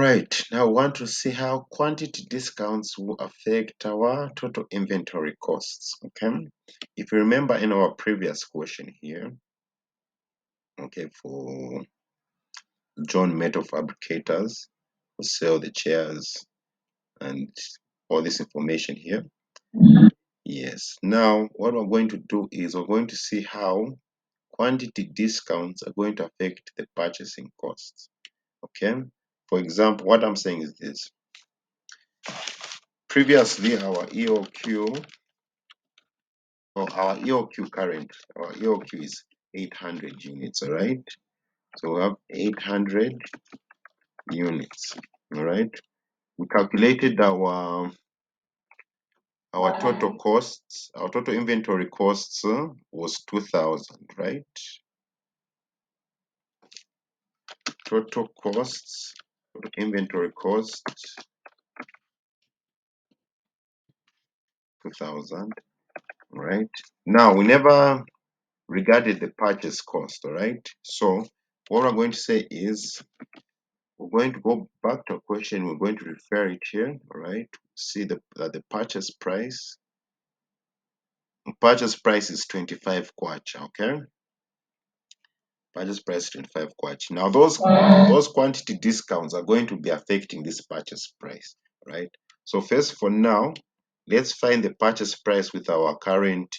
right, now we want to see how quantity discounts will affect our total inventory costs. Okay, if you remember in our previous question here, okay, for John Metal Fabricators who sell the chairs and all this information here. Yes, now what we're going to do is we're going to see how quantity discounts are going to affect the purchasing costs. Okay, for example, what I'm saying is this. Previously, our EOQ our EOQ is 800 units, all right? So we have 800 units, all right? We calculated our total costs, our total inventory costs was 2,000, right? Total costs, total inventory costs, 2,000, right? Now, we never regarded the purchase cost, all right? So what we're going to say is, we're going to go back to a question, we're going to refer it here, all right? See that the purchase price is 25 kwacha, okay? Purchase price 25 kwacha. Now those quantity discounts are going to be affecting this purchase price, right? So first, for now, let's find the purchase price with our current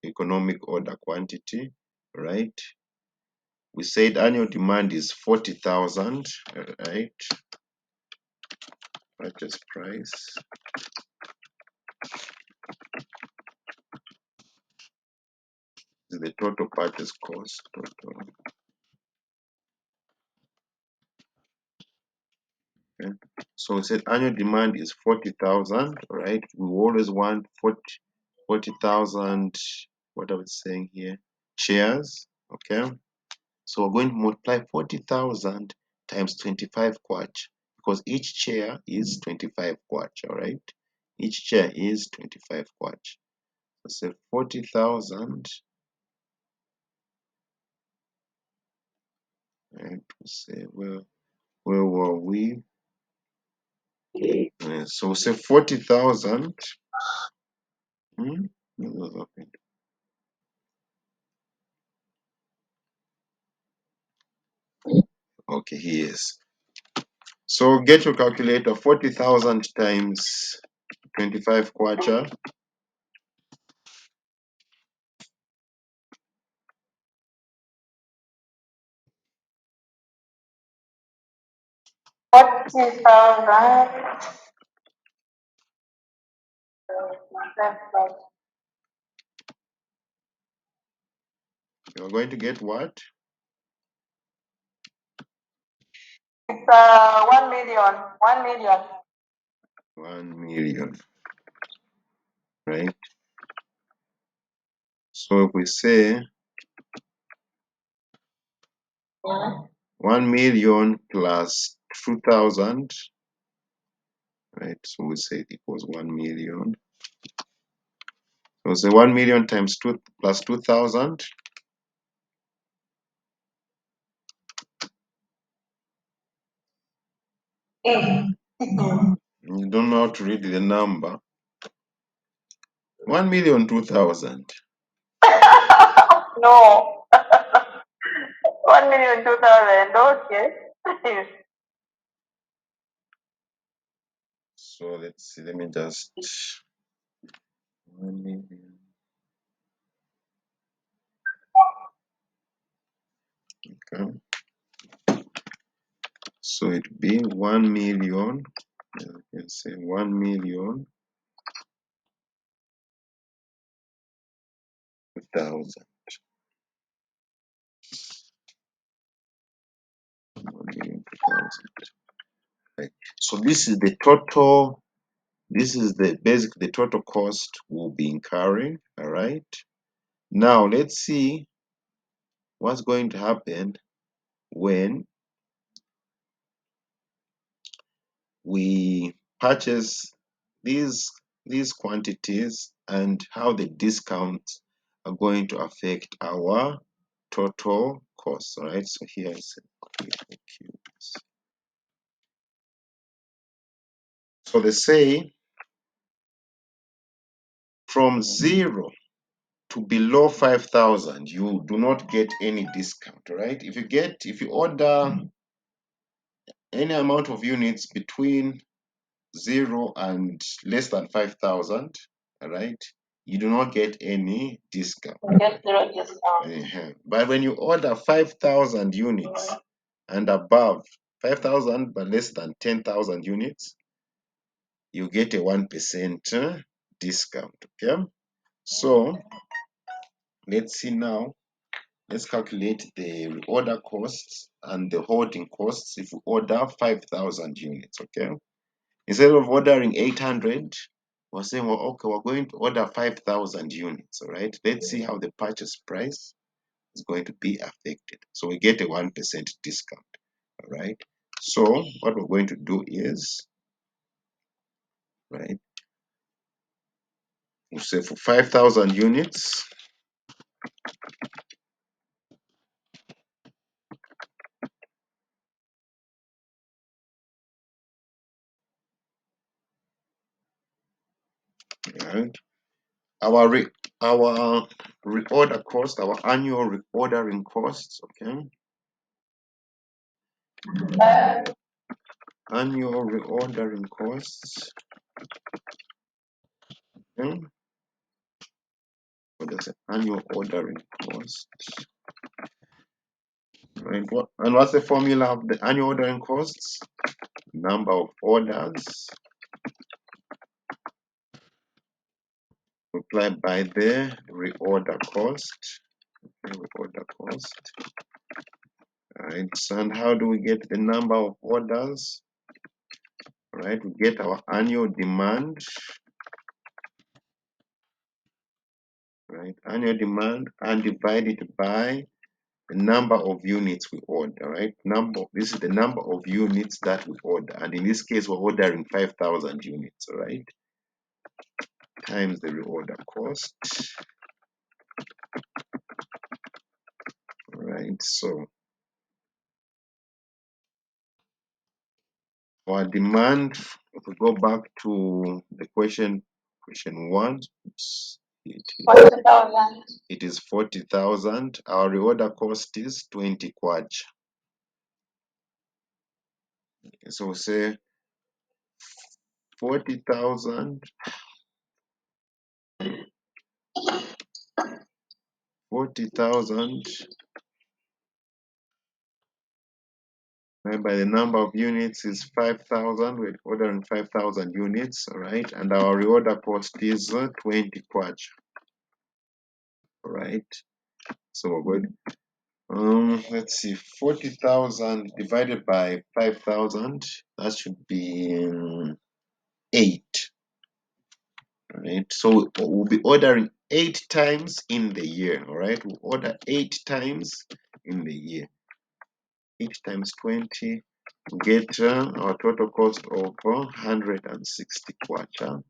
economic order quantity, right? We said annual demand is 40,000, right? Purchase price is the total purchase cost. Total. Okay. So we said annual demand is 40,000, right? We always want 40,000, what are we saying here? Chairs, okay? So we're going to multiply 40,000 times 25 kwacha because each chair is 25 kwacha, all right? Each chair is 25 kwacha. So say 40,000, and we say, well, where were we? So say 40,000. Okay, he is. So get your calculator, 40,000 times 25 kwacha. You're going to get what? It's 1 million. 1 million. 1 million, right? So if we say 1 million plus 2,000, right? So we say it equals 1 million. So say 1 million times 2 plus 2,000. You don't know how to read the number. 1,002,000. No. 1,002,000. Okay. So let's see, let me just 1 million. Okay. So it'd be 1 million. You can say 1 million 2,000. 1 million 2,000. Right. So this is the total. This is the total cost we'll be incurring. All right. Now let's see what's going to happen when we purchase these quantities and how the discounts are going to affect our total cost. All right. So here is So they say from 0 to below 5,000, you do not get any discount, right? If you order any amount of units between 0 and less than 5,000, all right, you do not get any discount. You get zero discount. But when you order 5,000 units and above, 5,000 but less than 10,000 units, you get a 1% discount. Okay, so let's see now. Let's calculate the reorder costs and the holding costs if we order 5,000 units. Okay, instead of ordering 800, we're saying, well, okay, we're going to order 5,000 units. All right, let's see how the purchase price is going to be affected. So we get a 1% discount. All right, so what we're going to do is, right, we'll say for 5,000 units, right, our reorder cost, our annual reordering costs, okay, annual reordering costs, okay, what is it? Annual ordering costs, right? What's the formula of the annual ordering costs? Number of orders multiplied by the reorder cost. Okay, reorder cost. Right. So, and how do we get the number of orders? Right. We get our annual demand. Right. Annual demand and divide it by the number of units we order. Right. This is the number of units that we order, and in this case, we're ordering 5,000 units. All right. Times the reorder cost. Right. So our demand, if we go back to the question one, it is 40,000. Our reorder cost is 20 kwacha. So we say 40,000, 40,000 by the number of units is 5,000. We're ordering 5,000 units, all right? And our reorder cost is 20 kwacha, all right? So we're going, let's see, 40,000 divided by 5,000, that should be 8, right? So we'll be ordering 8 times in the year, all right? We'll order 8 times in the year. 8 times 20, get our total cost of 160 kwacha.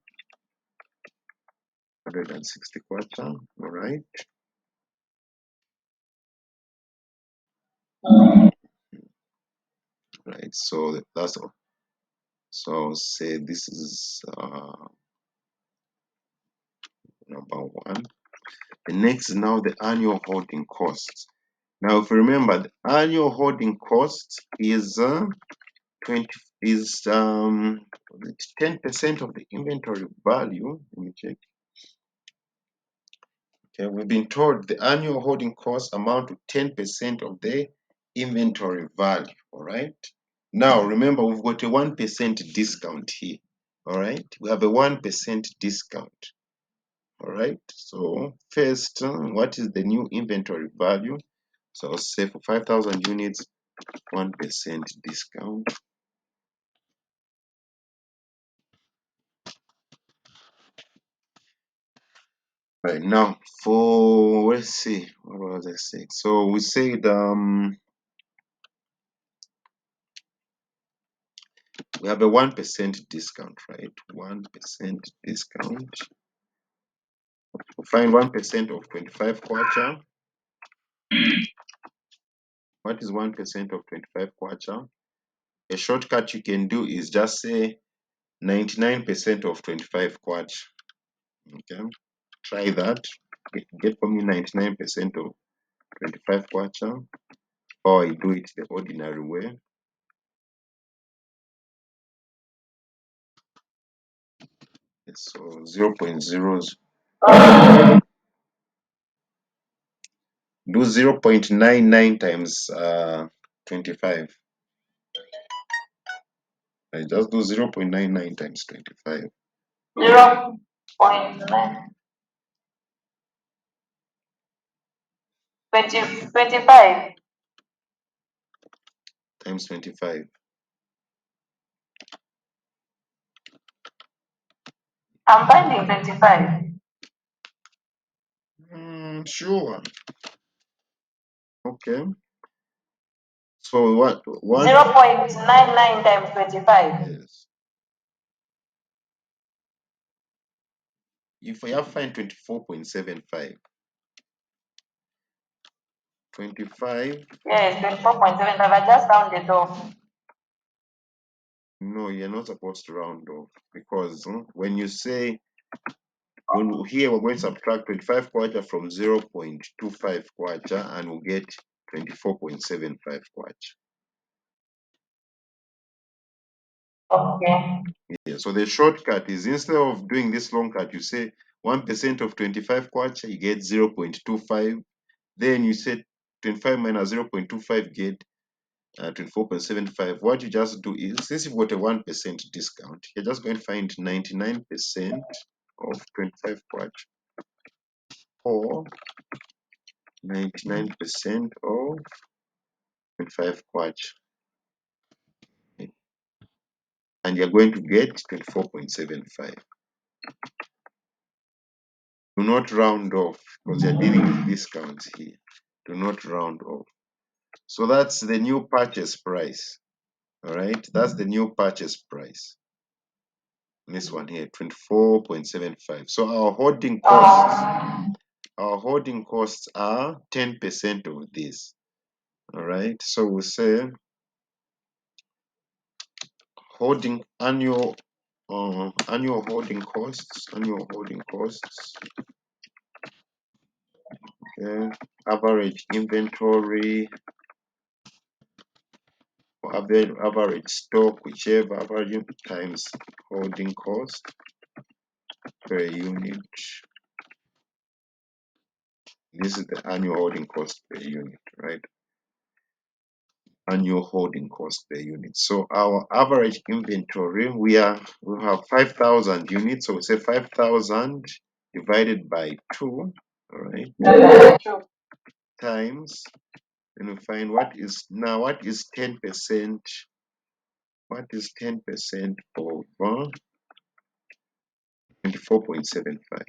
160 kwacha, all right? Right, so that's all. So say this is number 1. The next is now the annual holding costs. Now, if you remember, the annual holding cost is 20 is 10% of the inventory value. Let me check. Okay, we've been told the annual holding costs amount to 10% of the inventory value. All right. Now remember, we've got a 1% discount here. All right, we have a 1% discount. All right. So first, what is the new inventory value? So I'll say for 5,000 units, 1% discount. Right now, for let's see, what was I saying? So we said we have a 1% discount, right? 1% discount. We find 1% of 25 kwacha. What is 1% of 25 kwacha? A shortcut you can do is just say 99% of 25 kwacha. Okay, try that. Get for me 99% of 25 kwacha, or I do it the ordinary way. So 0.0, do 0.99 times 25. I just do 0.99 times 25. 0.9. 25. Times 25. I'm finding 25. Sure. Okay. So what? 0.99 times 25. Yes. If I have find 24.75, 25. Yes, 24.75. I just rounded off. No, you're not supposed to round off because when you say, when here we're going to subtract 25 kwacha from 0.25 kwacha and we'll get 24.75 kwacha. Okay. Yeah, so the shortcut is, instead of doing this long cut, you say 1% of 25 kwacha, you get 0.25. Then you say 25 minus 0.25, get 24.75. What you just do is, since you've got a 1% discount, you're just going to find 99% of 25 kwacha, or 99% of 25 kwacha, and you're going to get 24.75. Do not round off because you're dealing with discounts here. Do not round off. So that's the new purchase price. All right, that's the new purchase price. This one here, 24.75. So our holding costs are 10% of this. All right, so we say holding annual holding costs, okay, average inventory, or average stock, whichever, average times holding cost per unit. This is the annual holding cost per unit, right? Annual holding cost per unit. So our average inventory, we have 5,000 units. So we say 5,000 divided by 2, all right, times, and we find what is 10%. What is 10% of 24.75?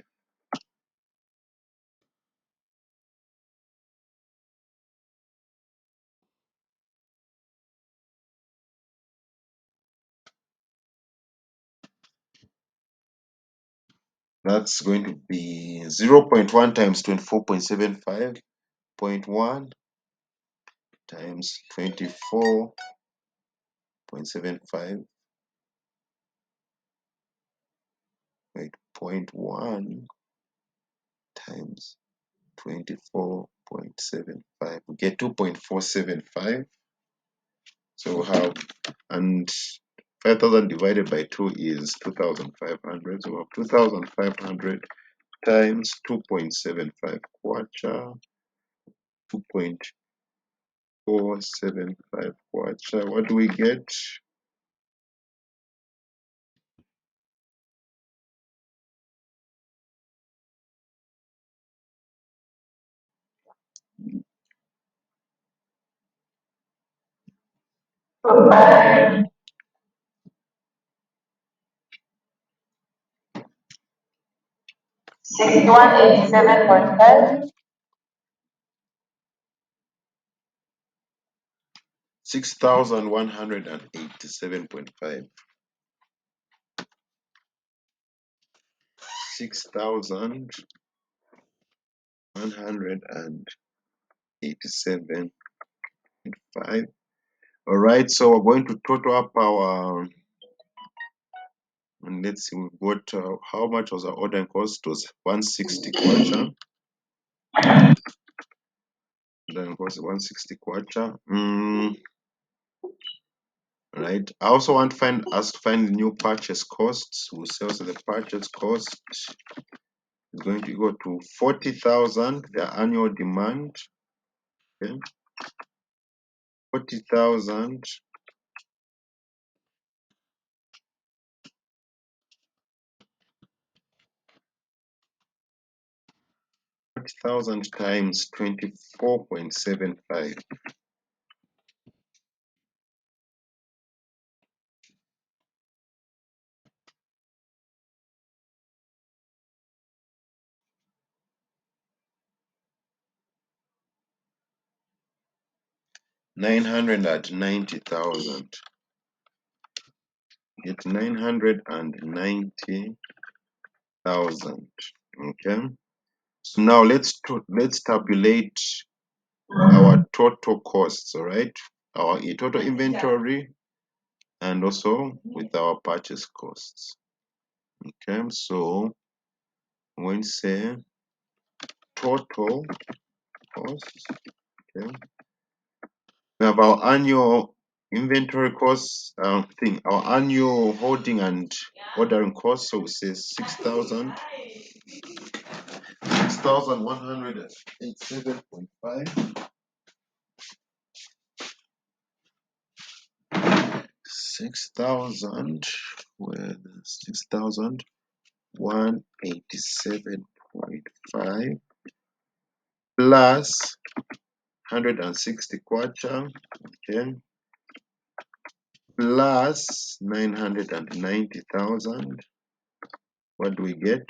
That's going to be 0.1 times 24.75, 0.1 times 24.75, wait, 0.1 times 24.75, we get 2.475. So we have, and 5,000 divided by 2 is 2,500. So we have 2,500 times 2.75 kwacha, 2.475 kwacha. What do we get? Okay. 6187.5. 6,187.5. 6,187.5. All right, so we're going to total up our And let's see, we've got how much was our ordering cost? It was 160 kwacha. Ordering cost 160 kwacha. Right. I also want to find the new purchase costs. Who sells the purchase cost is going to go to 40,000, their annual demand. Okay. 40,000 times 24.75. $990,000. Get 990,000. Okay. So now let's tabulate our total costs. All right. Our total inventory and also with our purchase costs. Okay. So when we say total costs, okay, we have our annual inventory costs our annual holding and ordering costs. So we say 6,187.5. 6,000 with 6,187.5 plus 160 kwacha, okay, plus 990,000. What do we get?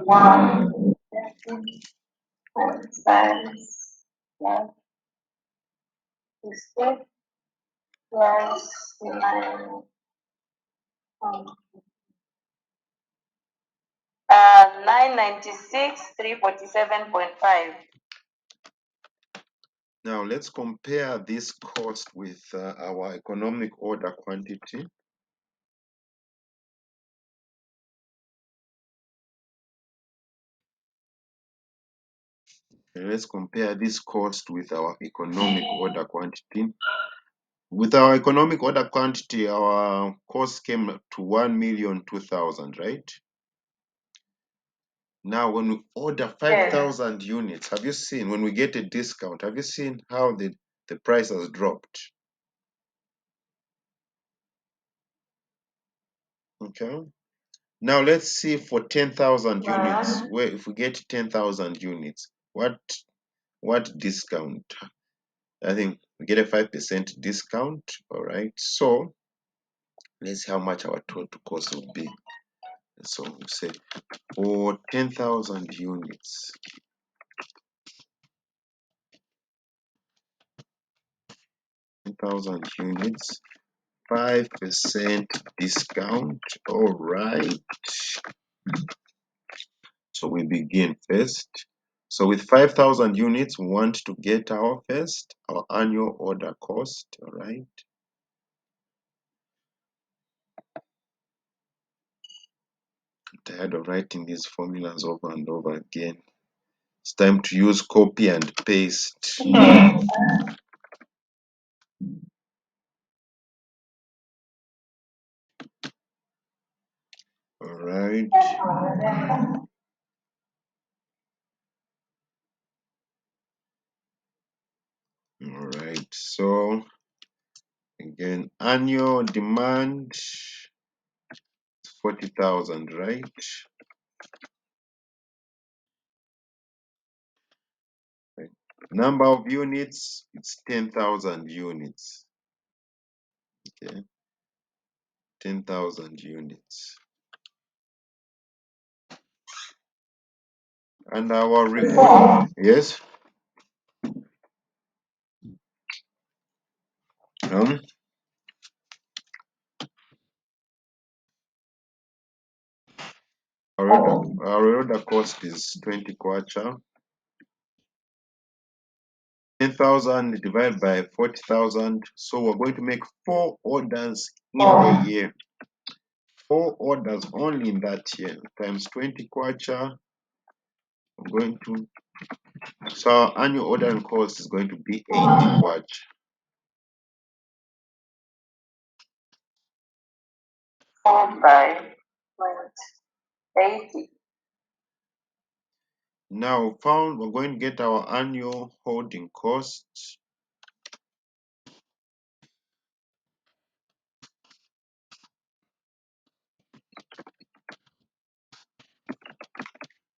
One, five, plus 60 plus 9. 996, 347.5. Now let's compare this cost with our economic order quantity. Let's compare this cost with our economic order quantity. With our economic order quantity, our cost came to 1,002,000, right? Now, when we order 5,000 units, have you seen, when we get a discount, have you seen how the price has dropped? Okay. Now, let's see for 10,000 units, where if we get 10,000 units, what discount? I think we get a 5% discount, all right? So, let's see how much our total cost will be. So, we say for 10,000 units, 10,000 units, 5% discount. All right. So we begin first. So with 5,000 units, we want to get our annual order cost. All right. I'm tired of writing these formulas over and over again. It's time to use copy and paste. All right. All right. So again, annual demand 40,000, right? Right. Number of units, it's 10,000 units. Okay, 10,000 units. And our reorder, yes? Um, Our order cost is 20 kwacha. 10,000 divided by 40,000. So we're going to make 4 orders in the year. 4 orders only in that year times 20 kwacha. We're going to, so our annual ordering cost is going to be 80 kwacha. 4 by 80. Now we're going to get our annual holding costs.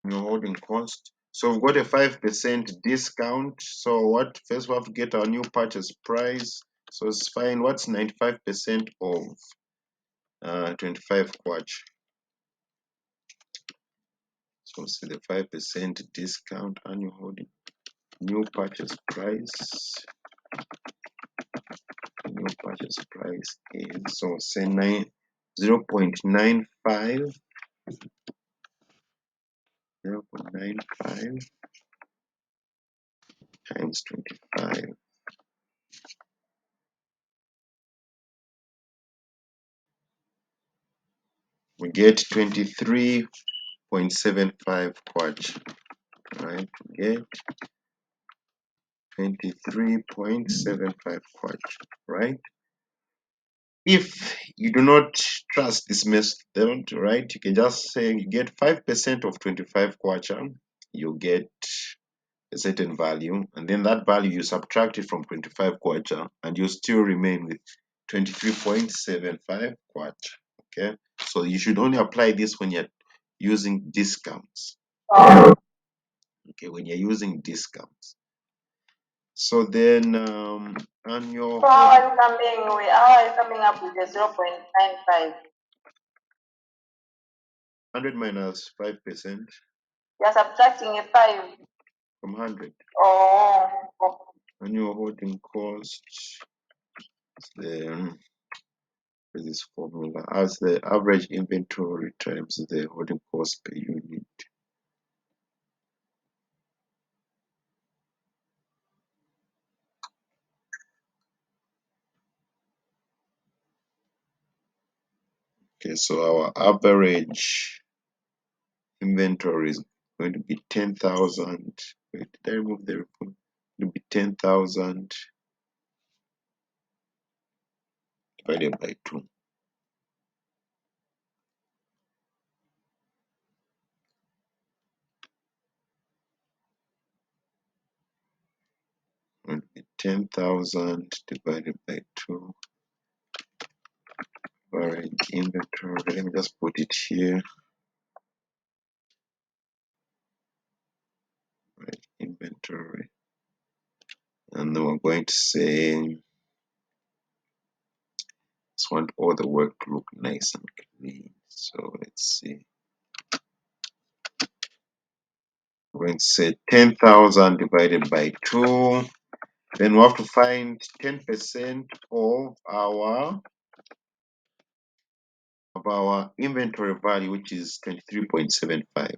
Annual holding cost. So we've got a 5% discount. So what first we have to get our new purchase price. So it's fine. What's 95% of 25 kwacha? So see the 5% discount annual holding. New purchase price. New purchase price is, so say 0.95 times 25. We get 23.75 kwacha, right? We get 23.75 kwacha, right? If you do not trust this method, right, you can just say you get 5% of 25 kwacha, you get a certain value, and then that value you subtract it from 25 kwacha, and you still remain with 23.75 kwacha. Okay, so you should only apply this when you're using discounts. Okay, when you're using discounts. So then annual. So how are you coming up with the 0.95? 100 minus 5%. You're subtracting a 5. From 100. Oh. Annual holding cost the this formula as the average inventory times the holding cost per unit. Okay, so our average inventory is going to be 10,000. Wait, did I remove the report? It will be 10,000 divided by 2. It will be 10,000 divided by 2. Average inventory. Let me just put it here. Right, inventory. And then we're going to say just want all the work to look nice and clean. So let's see. We're going to say 10,000 divided by 2. Then we have to find 10% of our inventory value, which is 23.75.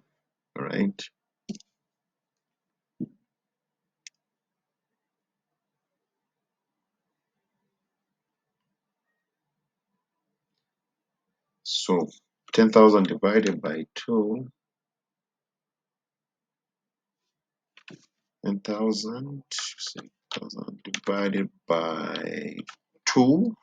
All right. So 10,000 divided by 2. 10,000 divided by 2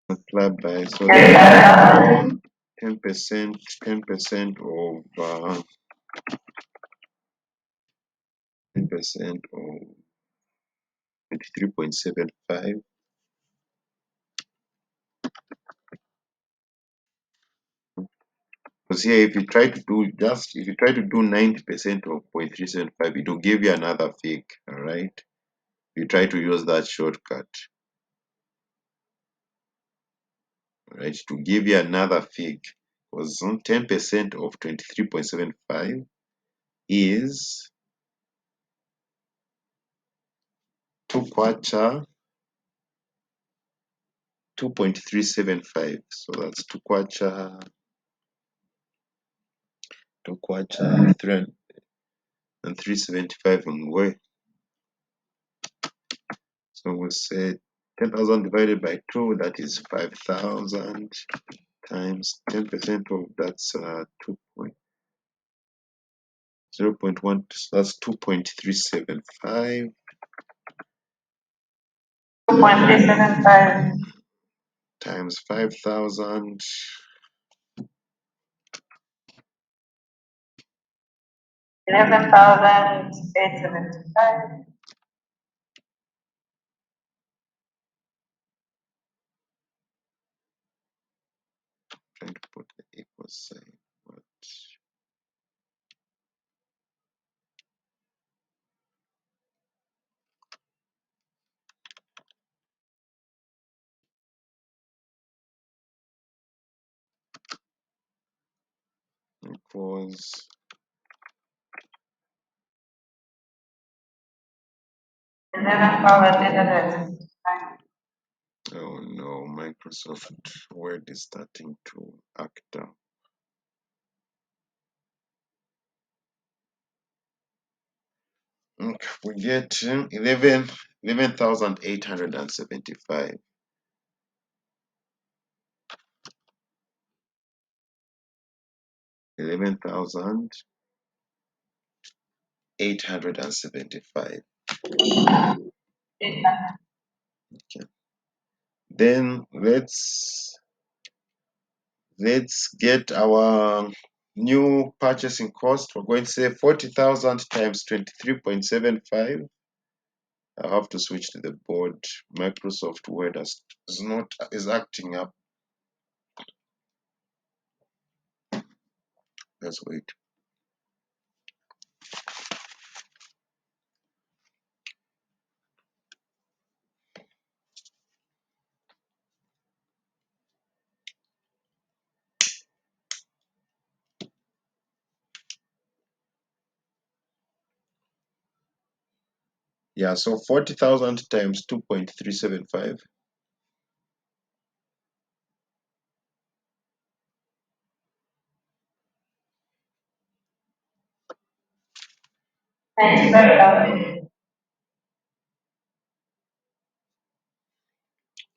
multiplied by, so 10%, 10% of 10% of 23.75. Because here, if you try to do 90% of 0.375, it will give you another fig. All right. You try to use that shortcut. All right, to give you another fig, because 10% of 23.75 is 2 kwacha 2.375. So that's 2 kwacha tokwacha 375 ngwe. So we'll say 10,000 divided by 2, that is 5,000 times 10% of that's 0.1, that's 2.375 2.375 times 5,000 11,875. trying to put the equal sign. What? Equals 11,875. oh no, Microsoft Word is starting to act up. Okay, we get 11,875. 11,875. Okay. Then let's get our new purchasing cost. We're going to say 40,000 times 23.75. I have to switch to the board. Microsoft Word is acting up. Let's wait. Yeah, so 40,000 times 2.375. 95,000.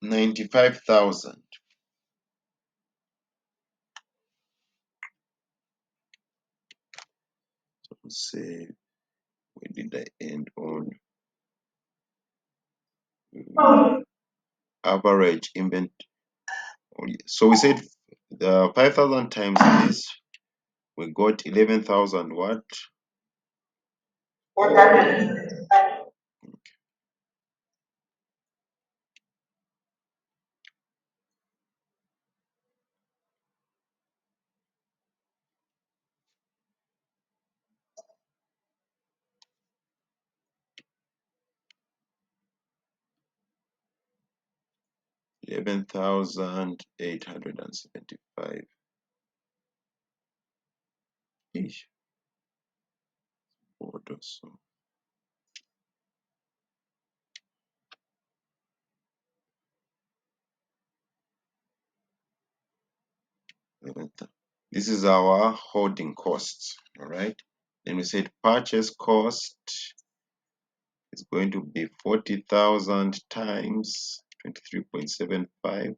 95,000. So we'll say, where did I end on? Average inventory. So we said the 5,000 times this, we got 11,000 what? 475. 11,875. Eesh, board or so. 11,000. This is our holding costs, all right? Then we said purchase cost is going to be 40,000 times 23.75.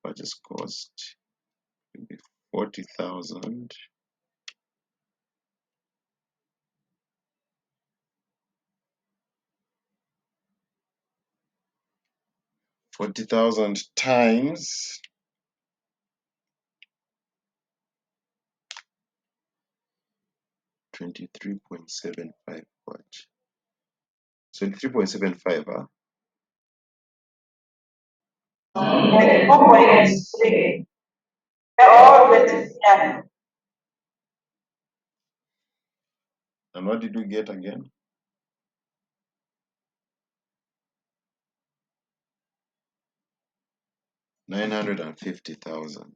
Purchase cost will be 40,000. 40,000 times 23.75 what? 23.75, huh? 4.3. All with, yeah. And what did we get again? 950,000.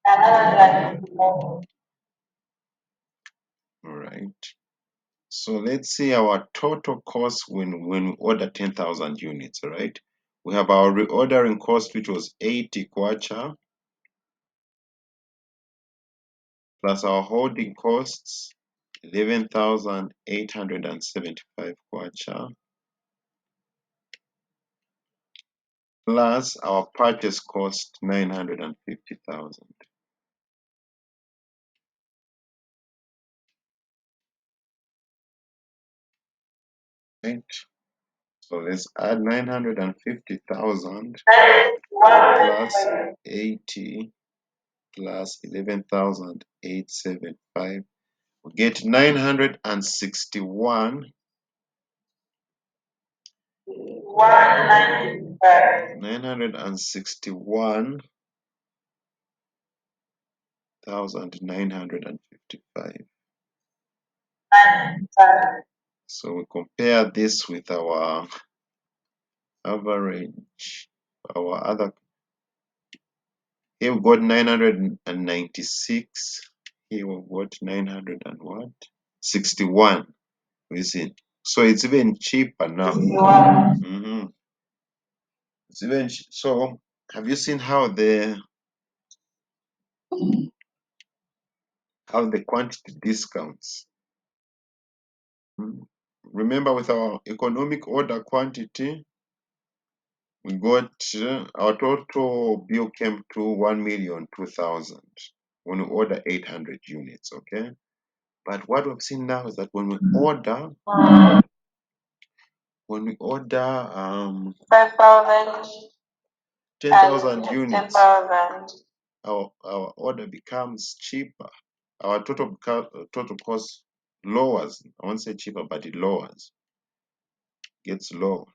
Another All right. So let's see our total cost when we order 10,000 units, all right? We have our reordering cost, which was 80 kwacha, plus our holding costs, 11,875 kwacha, plus our purchase cost, 950,000. Right? So let's add 950,000 plus 80 plus 11,875. We get 961. 961,955. So we compare this with our average, our other. Here we got 996. Here we got 900 and what? 61. You see, so it's even cheaper now. It's even so. Have you seen how the quantity discounts? Remember, with our economic order quantity, we got our total bill came to 1,002,000 when we order 800 units. Okay, but what we've seen now is that when we order 5,000 10,000 units, 10,000. our order becomes cheaper. Our total cost lowers. I won't say cheaper, but it lowers, gets lower.